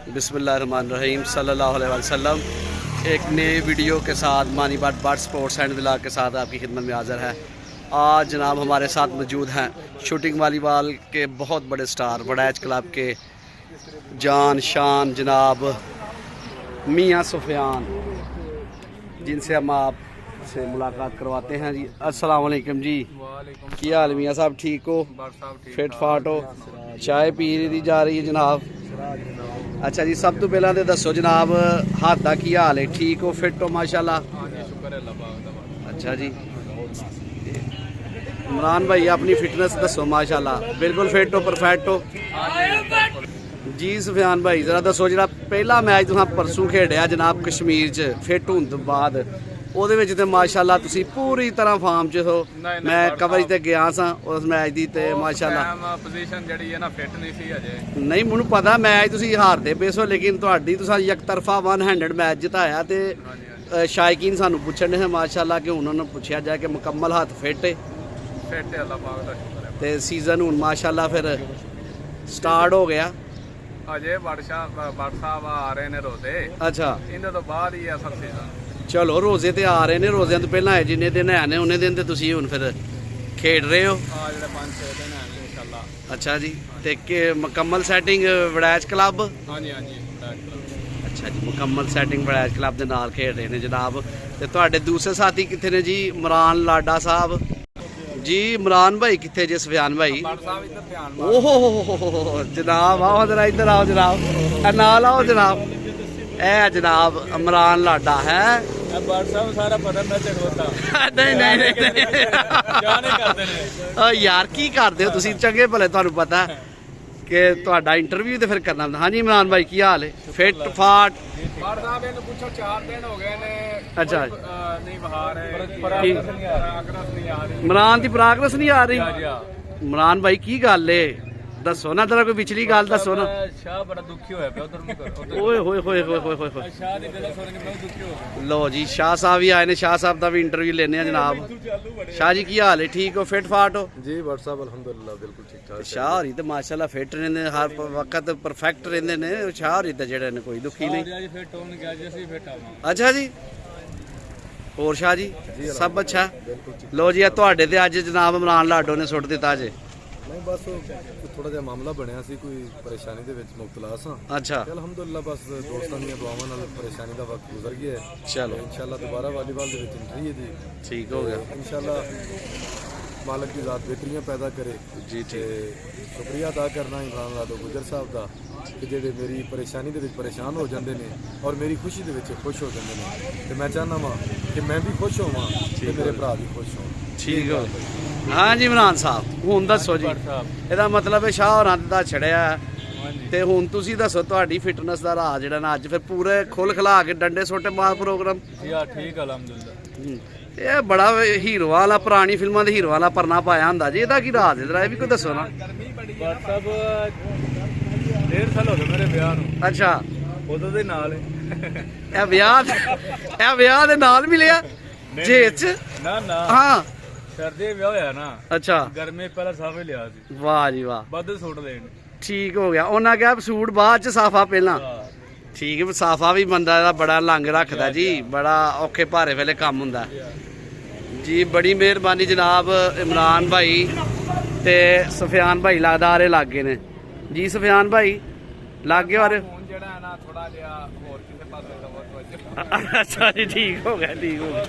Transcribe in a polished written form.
बिस्मिल्लाहिर्रहमानिर्रहीम सल्लल्लाहु अलैहि वसल्लम। एक नए वीडियो के साथ मानी बाट स्पोर्ट्स एंड व्लॉग के साथ आपकी खिदमत में हाज़िर है। आज जनाब हमारे साथ मौजूद हैं शूटिंग वॉलीबॉल के बहुत बड़े स्टार वड़ैच क्लब के जान शान जनाब मियाँ सुफियान, जिनसे हम आप से मुलाकात करवाते हैं जी। अस्सलाम वालेकुम जी, क्या हाल मियाँ साहब, ठीक हो? फिट फाट हो? चाय पी दी जा रही है जनाब? अच्छा जी, सब तो पहला तो दसो जनाब हाथ का की हाल है, ठीक हो, फिट हो माशाल्लाह? अच्छा जी, इमरान भाई अपनी फिटनेस दसो माशाल्लाह, बिल्कुल फिट हो, परफेक्ट हो जी। सुफियान भाई जरा दसो, जो पहला मैच तुम परसों खेडिया जनाब कश्मीर च फिट होने तो बाद, ਉਹਦੇ ਵਿੱਚ ਤੇ ਮਾਸ਼ਾਅੱਲਾ ਤੁਸੀਂ ਪੂਰੀ ਤਰ੍ਹਾਂ ਫਾਰਮ 'ਚ ਹੋ। ਮੈਂ ਕਵਰੇਜ ਤੇ ਗਿਆ ਸਾਂ ਉਸ ਮੈਚ ਦੀ ਤੇ ਮਾਸ਼ਾਅੱਲਾ ਪੋਜੀਸ਼ਨ ਜਿਹੜੀ ਹੈ ਨਾ ਫਿੱਟ ਨਹੀਂ ਸੀ ਅਜੇ। ਨਹੀਂ ਮੈਨੂੰ ਪਤਾ ਮੈਚ ਤੁਸੀਂ ਹਾਰਦੇ ਪਏ ਸੋ, ਲੇਕਿਨ ਤੁਹਾਡੀ ਤੁਸੀਂ ਇੱਕ ਤਰਫਾ 100 ਮੈਚ ਜਿਤਾਇਆ ਤੇ ਸ਼ਾਇਕੀਨ ਸਾਨੂੰ ਪੁੱਛਣ ਨੇ ਮਾਸ਼ਾਅੱਲਾ ਕਿ ਉਹਨਾਂ ਨੂੰ ਪੁੱਛਿਆ ਜਾਏ ਕਿ ਮੁਕੰਮਲ ਹੱਥ ਫਿੱਟ ਹੈ? ਫਿੱਟ ਹੈ, ਅੱਲਾਹ ਪਾਕ ਦਾ ਸ਼ੁਕਰ ਹੈ। ਤੇ ਸੀਜ਼ਨ ਹੁਣ ਮਾਸ਼ਾਅੱਲਾ ਫਿਰ ਸਟਾਰਟ ਹੋ ਗਿਆ ਅਜੇ ਵੜ ਸਾਹਿਬ ਆ ਰਹੇ ਨੇ ਰੋਜ਼ੇ। ਅੱਛਾ, ਇਹਨਾਂ ਤੋਂ ਬਾਅਦ ਹੀ ਅਸਲ ਸੀਜ਼ਨ। ਚਲੋ ਰੋਜ਼ੇ ਤੇ ਆ ਰਹੇ ਨੇ, ਰੋਜ਼ਿਆਂ ਤੋਂ ਪਹਿਲਾਂ ਆਏ ਜਿੰਨੇ ਦਿਨ ਹੈ ਨੇ ਉਹਨੇ ਦਿਨ ਤੇ ਤੁਸੀਂ ਹੁਣ ਫਿਰ ਖੇਡ ਰਹੇ ਹੋ? ਆ ਜਿਹੜੇ 5-6 ਦਿਨ ਹੈ ਨੇ ਇਨਸ਼ਾਅੱਲਾ। ਅੱਛਾ ਜੀ, ਤੇ ਕਿ ਮੁਕੰਮਲ ਸੈਟਿੰਗ ਵੜੈਚ ਕਲੱਬ? ਹਾਂਜੀ ਹਾਂਜੀ, ਅੱਛਾ ਜੀ, ਮੁਕੰਮਲ ਸੈਟਿੰਗ ਵੜੈਚ ਕਲੱਬ ਦੇ ਨਾਲ ਖੇਡ ਰਹੇ ਨੇ ਜਨਾਬ। ਤੇ ਤੁਹਾਡੇ ਦੂਸਰੇ ਸਾਥੀ ਕਿੱਥੇ ਨੇ ਜੀ? ਇਮਰਾਨ ਲਾਡਾ ਸਾਹਿਬ ਜੀ। ਇਮਰਾਨ ਭਾਈ ਕਿੱਥੇ ਜੇ? ਸੁਫਿਆਨ ਭਾਈ ਓਹ ਜਨਾਬ, ਆਓ ਜਰਾ ਇੱਧਰ ਆਓ ਜਨਾਬ, ਨਾਲ ਆਓ ਜਨਾਬ। ਇਹ ਜਨਾਬ ਇਮਰਾਨ ਲਾਡਾ ਹੈ। ਸਾਰਾ ਪਤਾ ਮੈਂ ਚੜਵਾਤਾ। ਨਹੀਂ ਨਹੀਂ ਨਹੀਂ ਕਰਦੇ ਨੇ ਯਾਰ, ਕੀ ਕਰਦੇ ਹੋ ਤੁਸੀਂ? ਚੰਗੇ ਭਲੇ ਤੁਹਾਨੂੰ ਪਤਾ ਕਿ ਤੁਹਾਡਾ ਇੰਟਰਵਿਊ ਤੇ ਫਿਰ ਕਰਨਾ ਹੁੰਦਾ। ਹਾਂਜੀ ਇਮਰਾਨ ਭਾਈ, ਕੀ ਹਾਲ ਹੈ? ਫਿੱਟ ਫਾਟ? ਬਾੜ ਸਾਹਿਬ ਇਹਨੂੰ ਪੁੱਛੋ, 4 ਦਿਨ ਹੋ ਗਏ ਨੇ। ਅੱਛਾ, ਨਹੀਂ ਬਹਾਰ ਹੈ, ਪਰਾਗਰਸ ਨਹੀਂ ਆ ਰਹੀ। ਇਮਰਾਨ ਦੀ ਪ੍ਰਾਗਰਸ ਨਹੀਂ ਆ ਰਹੀ? ਇਮਰਾਨ ਭਾਈ ਕੀ ਗੱਲ ਏ, ਦੱਸੋ ਨਾ ਜਰਾ, ਕੋਈ ਵਿਚਲੀ ਗੱਲ ਦੱਸੋ ਨਾ। ਸ਼ਾਹ ਬੜਾ ਦੁਖੀ ਹੋਇਆ ਪਿਆ ਉਧਰ ਨੂੰ। ਓਏ ਹੋਏ ਹੋਏ ਹੋਏ ਹੋਏ ਹੋਏ, ਸ਼ਾਹ ਦੀ ਦਿਲ ਸੁਣ ਕੇ ਬਹੁਤ ਦੁਖੀ ਹੋ ਗਿਆ। ਲੋ ਜੀ, ਸ਼ਾਹ ਸਾਹਿਬ ਵੀ ਆਏ ਨੇ, ਸ਼ਾਹ ਸਾਹਿਬ ਦਾ ਵੀ ਇੰਟਰਵਿਊ ਲੈਣੇ ਆ ਜਨਾਬ। ਸ਼ਾਹ ਜੀ ਕੀ ਹਾਲ ਹੈ, ਠੀਕ ਹੋ, ਫਿਟ ਫਾਟ ਹੋ? ਜੀ ਬਟ ਸਾਹਿਬ ਅਲਹਮਦੁਲਿਲਾ ਬਿਲਕੁਲ ਠੀਕ ਠਾਕ। ਸ਼ਾਹ ਹੋਰੀ ਤੇ ਮਾਸ਼ਾਅੱਲਾ ਫਿਟ ਰਹਿੰਦੇ ਨੇ, ਹਰ ਵਕਤ ਪਰਫੈਕਟ ਰਹਿੰਦੇ ਨੇ। ਸ਼ਾਹ ਹੋਰੀ ਤਾਂ ਜਿਹੜੇ ਨੇ ਕੋਈ ਦੁਖੀ ਨਹੀਂ। ਅੱਜ ਫਿਟ ਹੋਣ ਗਿਆ ਜੀ, ਅਸੀਂ ਫਿਟ ਆਵਾਂ। ਅੱਛਾ ਜੀ, ਹੋਰ ਸ਼ਾਹ ਜੀ ਸਭ ਅੱਛਾ? ਲੋ ਜੀ, ਤੁਹਾਡੇ ਤੇ ਅੱਜ ਜਨਾਬ ਇਮਰਾਨ ਲਾਡੋ ਨੇ ਸੁੱਟ ਦਿੱਤਾ ਜੇ। ਨਹੀਂ ਬਸ ਥੋੜਾ ਜਿਹਾ ਮਾਮਲਾ ਬਣਿਆ ਸੀ, ਕੋਈ ਪਰੇਸ਼ਾਨੀ ਦੇ ਵਿੱਚ ਮੁਬਤਲਾ ਸਾਂ। ਅੱਛਾ, ਅਲਹਮਦੁਲਿਲਾ ਬਸ ਦੋਸਤਾਂ ਦੀਆਂ ਦੁਆਵਾਂ ਨਾਲ ਪਰੇਸ਼ਾਨੀ ਦਾ ਵਕਤ ਗੁਜ਼ਰ ਗਿਆ ਹੈ। ਚਲੋ ਇਨਸ਼ਾਅੱਲਾ ਦੁਬਾਰਾ ਵਾਲੀਬਾਲ ਦੇ ਵਿੱਚ ਐਂਟਰੀ ਹੈ ਜੀ। ਠੀਕ ਹੋ ਗਿਆ ਇਨਸ਼ਾਅੱਲਾ ਮਾਲਕ ਦੀ ਜ਼ਾਤ ਬਿਹਤਰੀਆਂ ਪੈਦਾ ਕਰੇ ਜੀ। ਤੇ ਸ਼ੁਕਰੀਆ ਅਦਾ ਕਰਨਾ ਇਮਰਾਨ ਲਾਡੋ ਗੁਜਰ ਸਾਹਿਬ ਦਾ ਕਿ ਜਿਹੜੇ ਮੇਰੀ ਪਰੇਸ਼ਾਨੀ ਦੇ ਵਿੱਚ ਪਰੇਸ਼ਾਨ ਹੋ ਜਾਂਦੇ ਨੇ ਔਰ ਮੇਰੀ ਖੁਸ਼ੀ ਦੇ ਵਿੱਚ ਖੁਸ਼ ਹੋ ਜਾਂਦੇ ਨੇ। ਤੇ ਮੈਂ ਚਾਹੁੰਦਾ ਵਾਂ ਕਿ ਮੈਂ ਵੀ ਖੁਸ਼ ਹੋਵਾਂ ਤੇ ਮੇਰੇ ਭਰਾ ਵੀ ਖੁਸ਼ ਹੋਣ। ਠੀਕ ਹੋ। ਹਾਂ ਜੀ ਇਮਰਾਨ ਸਾਹਿਬ, ਹੁਣ ਦੱਸੋ ਜੀ, ਇਹਦਾ ਮਤਲਬ ਹੈ ਸ਼ਾਹ ਹੋਰਾਂ ਦਾ ਛੜਿਆ ਤੇ ਹੁਣ ਤੁਸੀਂ ਦੱਸੋ ਤੁਹਾਡੀ ਫਿਟਨੈਸ ਦਾ ਰਾਜ ਜਿਹੜਾ ਨਾ ਅੱਜ ਫਿਰ ਪੂਰੇ ਖੁੱਲ ਖਲਾ ਕੇ ਡੰਡੇ ਸੋਟੇ ਮਾਰ ਪ੍ਰੋਗਰਾਮ? ਜੀ ਹਾਂ, ਠੀਕ ਅਲਹਮਦੁਲਿਲਾ। ਇਹ ਬੜਾ ਹੀਰੋ ਵਾਲਾ, ਪੁਰਾਣੀ ਫਿਲਮਾਂ ਦੇ ਹੀਰੋ ਵਾਲਾ ਪਰਨਾ ਪਾਇਆ ਹੁੰਦਾ ਜੀ, ਇਹਦਾ ਕੀ ਰਾਜ ਹੈ? ਇਹ ਵੀ ਕੋਈ ਦੱਸੋ ਨਾ। WhatsApp 1.5 ਸਾਲ ਹੋ ਗਏ ਮੇਰੇ ਵਿਆਹ ਨੂੰ। ਅੱਛਾ, ਉਦੋਂ ਦੇ ਨਾਲ ਇਹ ਵਿਆਹ ਦੇ ਨਾਲ ਮਿਲਿਆ ਜੇਤ ਚ? ਨਾ ਨਾ, ਹਾਂ ਸਰਦੀ ਵਿਆਹ ਹੋਇਆ ਨਾ। ਅੱਛਾ, ਗਰਮੀ ਪਹਿਲਾਂ ਸਾਫੇ ਲਿਆ ਸੀ। ਵਾਹ ਜੀ ਵਾਹ, ਵੱਧ ਸੂਟ ਦੇਣ। ਠੀਕ ਹੋ ਗਿਆ। ਉਹਨਾਂ ਕਿਹਾ ਸੂਟ ਬਾਅਦ ਚ ਸਾਫਾ ਪਹਿਲਾਂ। ਠੀਕ ਹੈ, ਸਾਫਾ ਵੀ ਬੰਦਾ ਇਹਦਾ ਬੜਾ ਲੰਗ ਰੱਖਦਾ ਜੀ, ਬੜਾ ਔਖੇ ਭਾਰੇ ਵੇਲੇ ਕੰਮ ਹੁੰਦਾ ਜੀ। ਬੜੀ ਮਿਹਰਬਾਨੀ ਜਨਾਬ ਇਮਰਾਨ ਭਾਈ ਤੇ ਸੁਫਿਆਨ ਭਾਈ, ਲੱਗਦਾ ਆਰੇ ਲੱਗੇ ਨੇ ਜੀ। ਸੁਫਿਆਨ ਭਾਈ ਲੱਗੇ ਔਰ ਜਿਹੜਾ ਹੈ ਨਾ ਥੋੜਾ ਜਿਹਾ ਹੋਰ ਕਿਸੇ ਪਾਸੇ ਦਾ ਬਹੁਤ। ਅੱਛਾ ਜੀ, ਠੀਕ ਹੋ ਗਿਆ, ਠੀਕ ਹੋ ਗਿਆ।